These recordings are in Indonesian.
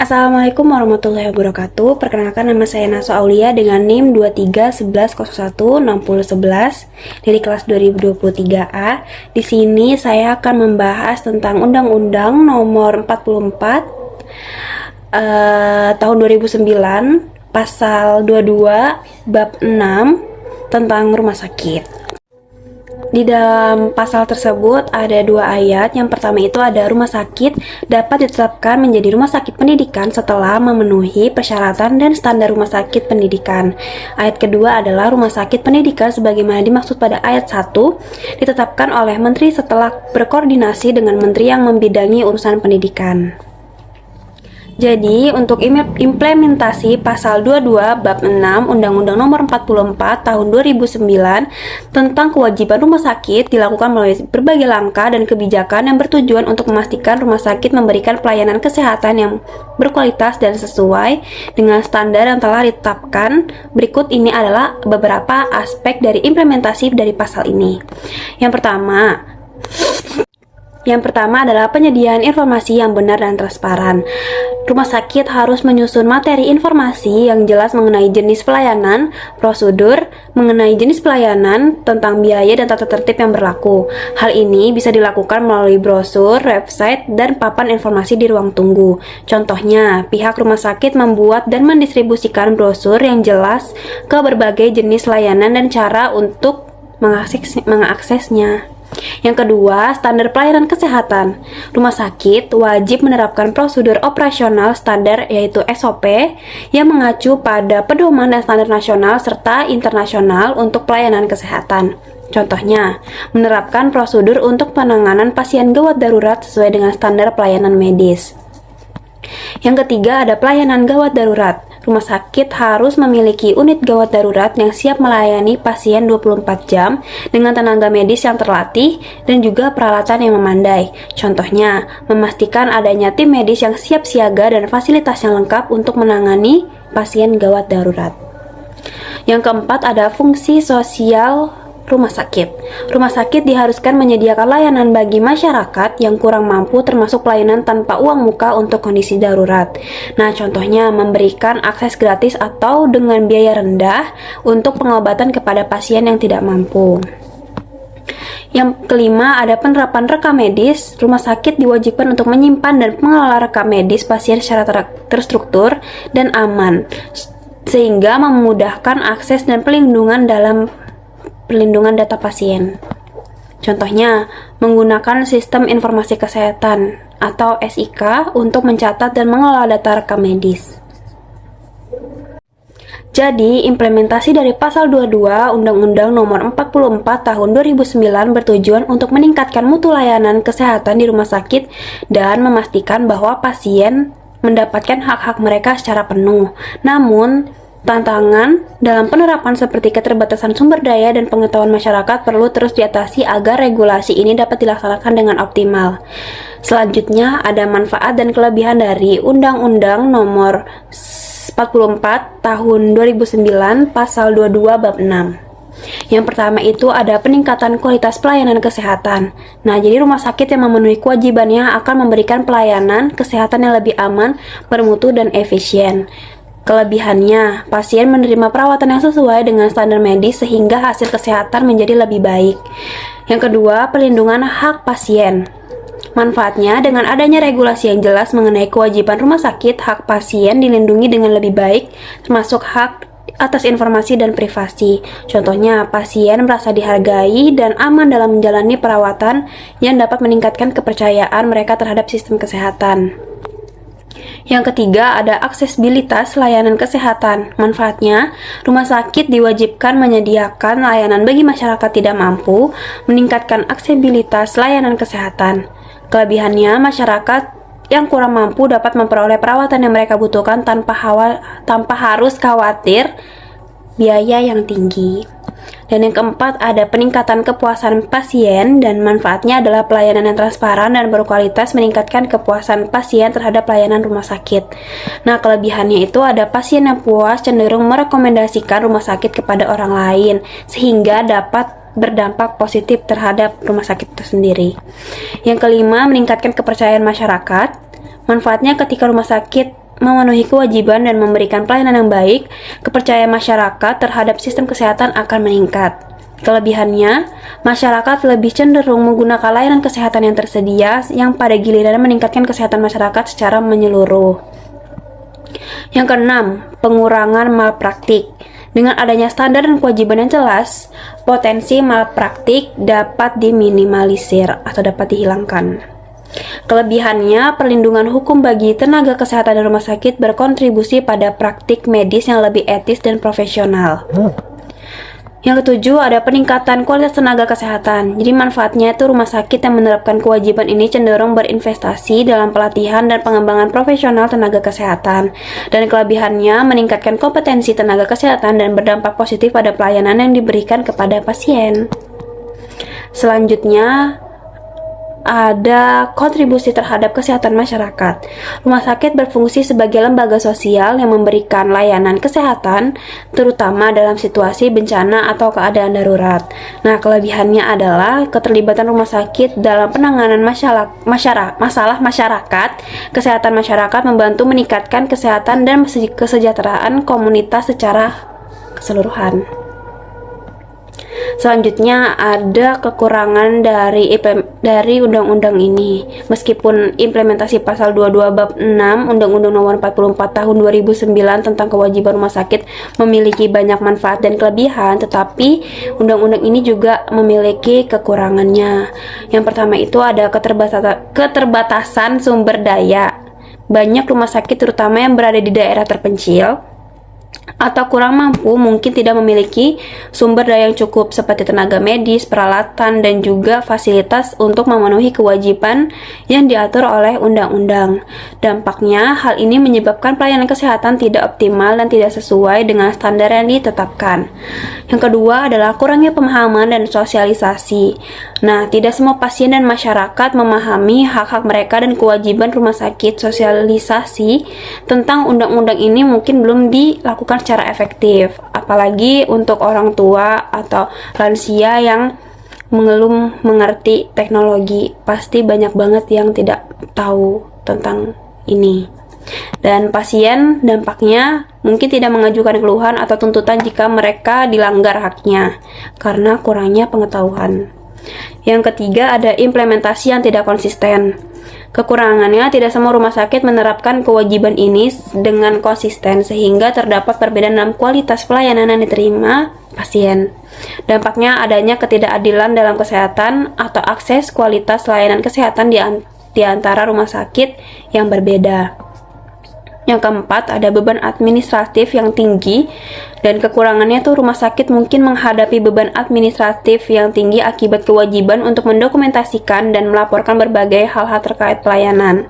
Assalamualaikum warahmatullahi wabarakatuh. Perkenalkan, nama saya Naso Aulia dengan NIM 2311016011 dari kelas 2023A. Di sini saya akan membahas tentang Undang-Undang Nomor 44 tahun 2009, Pasal 22 Bab 6 tentang rumah sakit. Di dalam pasal tersebut ada dua ayat. Yang pertama itu ada rumah sakit dapat ditetapkan menjadi rumah sakit pendidikan setelah memenuhi persyaratan dan standar rumah sakit pendidikan. Ayat kedua adalah rumah sakit pendidikan sebagaimana dimaksud pada ayat 1 ditetapkan oleh menteri setelah berkoordinasi dengan menteri yang membidangi urusan pendidikan. Jadi, untuk implementasi pasal 22 bab 6 Undang-Undang Nomor 44 tahun 2009 tentang kewajiban rumah sakit dilakukan melalui berbagai langkah dan kebijakan yang bertujuan untuk memastikan rumah sakit memberikan pelayanan kesehatan yang berkualitas dan sesuai dengan standar yang telah ditetapkan. Berikut ini adalah beberapa aspek dari implementasi dari pasal ini. Yang pertama adalah penyediaan informasi yang benar dan transparan. Rumah sakit harus menyusun materi informasi yang jelas mengenai jenis pelayanan, prosedur, mengenai jenis pelayanan, tentang biaya dan tata tertib yang berlaku. Hal ini bisa dilakukan melalui brosur, website, dan papan informasi di ruang tunggu. Contohnya, pihak rumah sakit membuat dan mendistribusikan brosur yang jelas ke berbagai jenis layanan dan cara untuk mengaksesnya. Yang kedua, standar pelayanan kesehatan. Rumah sakit wajib menerapkan prosedur operasional standar yaitu SOP yang mengacu pada pedoman dan standar nasional serta internasional untuk pelayanan kesehatan. Contohnya, menerapkan prosedur untuk penanganan pasien gawat darurat sesuai dengan standar pelayanan medis. Yang ketiga, ada pelayanan gawat darurat. Rumah sakit harus memiliki unit gawat darurat yang siap melayani pasien 24 jam dengan tenaga medis yang terlatih dan juga peralatan yang memandai. Contohnya, memastikan adanya tim medis yang siap siaga dan fasilitas yang lengkap untuk menangani pasien gawat darurat. Yang keempat, ada fungsi sosial rumah sakit. Rumah sakit diharuskan menyediakan layanan bagi masyarakat yang kurang mampu, termasuk pelayanan tanpa uang muka untuk kondisi darurat. Nah, contohnya memberikan akses gratis atau dengan biaya rendah untuk pengobatan kepada pasien yang tidak mampu. Yang kelima, ada penerapan rekam medis. Rumah sakit diwajibkan untuk menyimpan dan mengelola rekam medis pasien secara terstruktur dan aman, sehingga memudahkan akses dan perlindungan data pasien. Contohnya, menggunakan sistem informasi kesehatan atau SIK untuk mencatat dan mengelola data rekam medis. Jadi, implementasi dari pasal 22 Undang-Undang Nomor 44 Tahun 2009 bertujuan untuk meningkatkan mutu layanan kesehatan di rumah sakit dan memastikan bahwa pasien mendapatkan hak-hak mereka secara penuh. Namun, tantangan dalam penerapan seperti keterbatasan sumber daya dan pengetahuan masyarakat perlu terus diatasi agar regulasi ini dapat dilaksanakan dengan optimal. Selanjutnya, ada manfaat dan kelebihan dari Undang-Undang Nomor 44 Tahun 2009 Pasal 22 Bab 6. Yang pertama itu ada peningkatan kualitas pelayanan kesehatan. Nah, jadi rumah sakit yang memenuhi kewajibannya akan memberikan pelayanan kesehatan yang lebih aman, bermutu, dan efisien. Kelebihannya, pasien menerima perawatan yang sesuai dengan standar medis sehingga hasil kesehatan menjadi lebih baik. Yang kedua, perlindungan hak pasien. Manfaatnya, dengan adanya regulasi yang jelas mengenai kewajiban rumah sakit, hak pasien dilindungi dengan lebih baik, termasuk hak atas informasi dan privasi. Contohnya, pasien merasa dihargai dan aman dalam menjalani perawatan yang dapat meningkatkan kepercayaan mereka terhadap sistem kesehatan. Yang ketiga, ada aksesibilitas layanan kesehatan. Manfaatnya, rumah sakit diwajibkan menyediakan layanan bagi masyarakat tidak mampu, meningkatkan aksesibilitas layanan kesehatan. Kelebihannya, masyarakat yang kurang mampu dapat memperoleh perawatan yang mereka butuhkan tanpa harus khawatir biaya yang tinggi. Dan yang keempat, ada peningkatan kepuasan pasien, dan manfaatnya adalah pelayanan yang transparan dan berkualitas meningkatkan kepuasan pasien terhadap pelayanan rumah sakit. Nah, kelebihannya itu ada pasien yang puas cenderung merekomendasikan rumah sakit kepada orang lain, sehingga dapat berdampak positif terhadap rumah sakit itu sendiri. Yang kelima, meningkatkan kepercayaan masyarakat. Manfaatnya ketika rumah sakit memenuhi kewajiban dan memberikan pelayanan yang baik, kepercayaan masyarakat terhadap sistem kesehatan akan meningkat. Kelebihannya, masyarakat lebih cenderung menggunakan layanan kesehatan yang tersedia yang pada gilirannya meningkatkan kesehatan masyarakat secara menyeluruh. Yang keenam, pengurangan malpraktik. Dengan adanya standar dan kewajiban yang jelas, potensi malpraktik dapat diminimalisir atau dapat dihilangkan. Kelebihannya, perlindungan hukum bagi tenaga kesehatan dan rumah sakit berkontribusi pada praktik medis yang lebih etis dan profesional. Yang ketujuh, ada peningkatan kualitas tenaga kesehatan. Jadi manfaatnya itu rumah sakit yang menerapkan kewajiban ini cenderung berinvestasi dalam pelatihan dan pengembangan profesional tenaga kesehatan. Dan kelebihannya meningkatkan kompetensi tenaga kesehatan dan berdampak positif pada pelayanan yang diberikan kepada pasien. Selanjutnya, ada kontribusi terhadap kesehatan masyarakat. Rumah sakit berfungsi sebagai lembaga sosial yang memberikan layanan kesehatan, terutama dalam situasi bencana atau keadaan darurat. Nah, kelebihannya adalah keterlibatan rumah sakit dalam penanganan masalah masyarakat. Kesehatan masyarakat membantu meningkatkan kesehatan dan kesejahteraan komunitas secara keseluruhan. Selanjutnya, ada kekurangan dari undang-undang ini. Meskipun implementasi pasal 22 bab 6 Undang-Undang Nomor 44 Tahun 2009 tentang kewajiban rumah sakit memiliki banyak manfaat dan kelebihan, tetapi undang-undang ini juga memiliki kekurangannya. Yang pertama itu ada keterbatasan sumber daya. Banyak rumah sakit terutama yang berada di daerah terpencil atau kurang mampu mungkin tidak memiliki sumber daya yang cukup seperti tenaga medis, peralatan, dan juga fasilitas untuk memenuhi kewajiban yang diatur oleh undang-undang. Dampaknya, hal ini menyebabkan pelayanan kesehatan tidak optimal dan tidak sesuai dengan standar yang ditetapkan. Yang kedua adalah kurangnya pemahaman dan sosialisasi. Nah, tidak semua pasien dan masyarakat memahami hak-hak mereka dan kewajiban rumah sakit. Sosialisasi tentang undang-undang ini mungkin belum dilakukan secara efektif, apalagi untuk orang tua atau lansia yang belum mengerti teknologi. Pasti banyak banget yang tidak tahu tentang ini. Dan pasien dampaknya mungkin tidak mengajukan keluhan atau tuntutan jika mereka dilanggar haknya karena kurangnya pengetahuan. Yang ketiga ada implementasi yang tidak konsisten. Kekurangannya, tidak semua rumah sakit menerapkan kewajiban ini dengan konsisten sehingga terdapat perbedaan dalam kualitas pelayanan yang diterima pasien. Dampaknya adanya ketidakadilan dalam kesehatan atau akses kualitas layanan kesehatan di antara rumah sakit yang berbeda. Yang keempat, ada beban administratif yang tinggi, dan kekurangannya tuh rumah sakit mungkin menghadapi beban administratif yang tinggi akibat kewajiban untuk mendokumentasikan dan melaporkan berbagai hal-hal terkait pelayanan.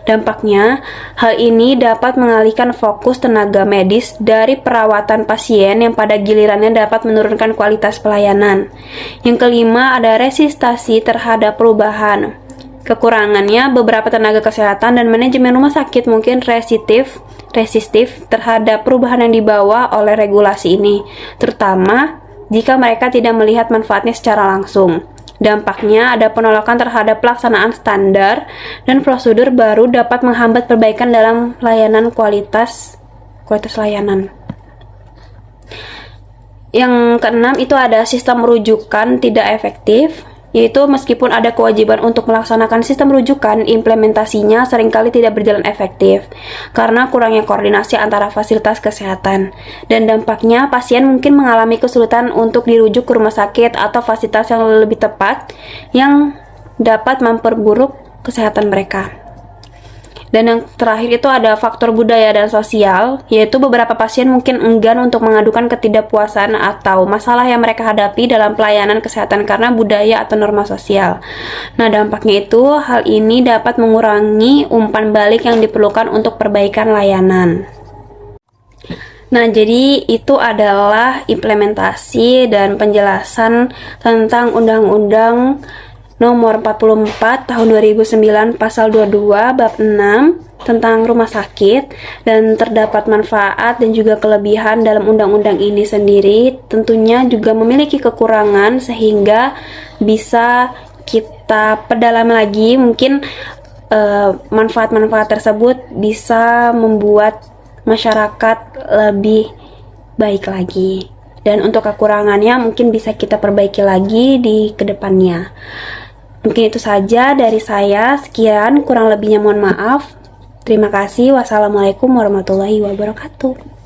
Dampaknya, hal ini dapat mengalihkan fokus tenaga medis dari perawatan pasien yang pada gilirannya dapat menurunkan kualitas pelayanan. Yang kelima, ada resistensi terhadap perubahan. Kekurangannya, beberapa tenaga kesehatan dan manajemen rumah sakit mungkin resistif terhadap perubahan yang dibawa oleh regulasi ini, terutama jika mereka tidak melihat manfaatnya secara langsung. Dampaknya, ada penolakan terhadap pelaksanaan standar dan prosedur baru dapat menghambat perbaikan dalam layanan kualitas layanan. Yang keenam itu ada sistem rujukan tidak efektif, yaitu meskipun ada kewajiban untuk melaksanakan sistem rujukan, implementasinya seringkali tidak berjalan efektif karena kurangnya koordinasi antara fasilitas kesehatan. Dan dampaknya, pasien mungkin mengalami kesulitan untuk dirujuk ke rumah sakit atau fasilitas yang lebih tepat yang dapat memperburuk kesehatan mereka. Dan yang terakhir itu ada faktor budaya dan sosial, yaitu beberapa pasien mungkin enggan untuk mengadukan ketidakpuasan atau masalah yang mereka hadapi dalam pelayanan kesehatan karena budaya atau norma sosial. Nah, dampaknya itu hal ini dapat mengurangi umpan balik yang diperlukan untuk perbaikan layanan. Nah, jadi itu adalah implementasi dan penjelasan tentang Undang-Undang Nomor 44 Tahun 2009 Pasal 22 Bab 6 tentang rumah sakit, dan terdapat manfaat dan juga kelebihan dalam undang-undang ini sendiri. Tentunya juga memiliki kekurangan sehingga bisa kita perdalam lagi. Mungkin manfaat-manfaat tersebut bisa membuat masyarakat lebih baik lagi. Dan untuk kekurangannya mungkin bisa kita perbaiki lagi di kedepannya. Mungkin itu saja dari saya. Sekian, kurang lebihnya mohon maaf. Terima kasih. Wassalamualaikum warahmatullahi wabarakatuh.